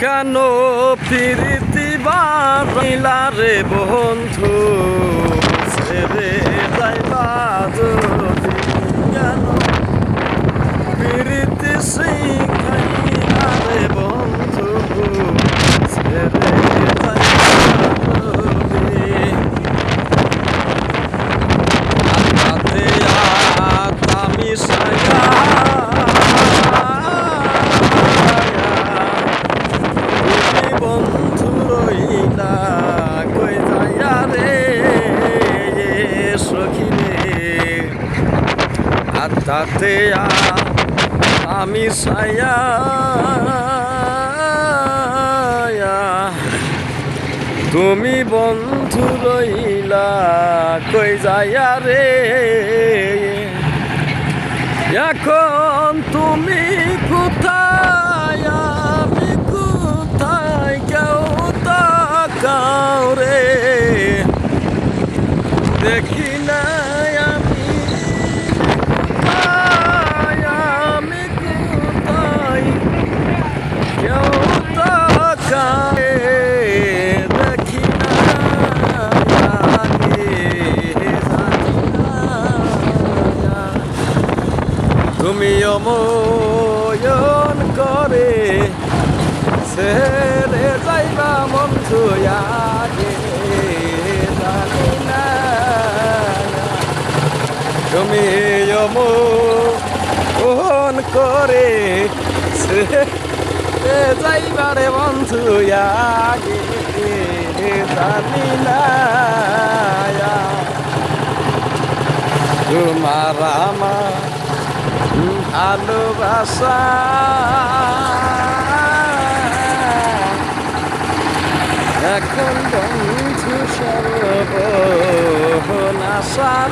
কেন প্রীতি বাড়িলা রে বন্ধু ছেড়ে যাইবা যদি কেন প্রীতি শিখাইলা রে বন্ধু ছেড়ে যাইবা যদি আতাতে আমি সায়া তাতে আমি সায়া তুমি বন্ধু রইলা কই যাইয়া রে এখন তুমি কোথায় আমি কোথায় কেউ তাকাও রে দেখি না তুমি অময়ন করে ছেড়ে যাইবা বন্ধু আগে জানি না তুমি অময়ন করে ছেড়ে যাইবা রে বন্ধু আগে জানি না তোমার আমার ভালোবাসা এখন বন্ধু সর্বনাশা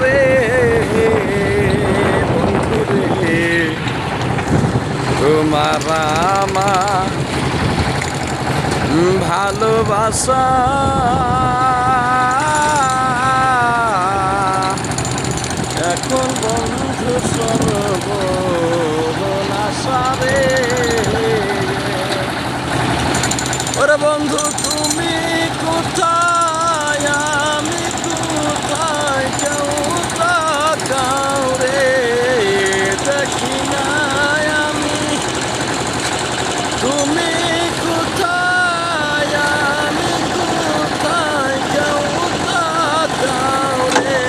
রে বন্ধু রে তোমার আমার ভালোবাসা এখন বন্ধু সর্বনাশা রে ওরে বন্ধু তুমি কোথায় আমি কোথায় কেউ তাকাও রে দেখি না আমি তুমি কোথায় আমি কোথায় কেউ তাকাও রে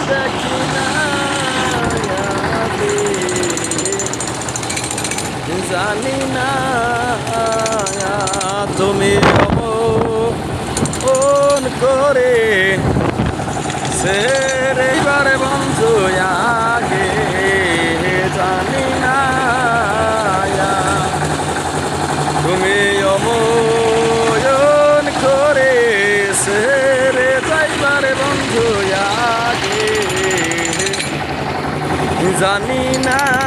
দেখি না জানি না তুমি ফোন করে ছেড়ে বারে বন্ধু আগে জানি না তুমি অময়ন করে ছেড়ে যাইবারে বন্ধু আগে জানি না।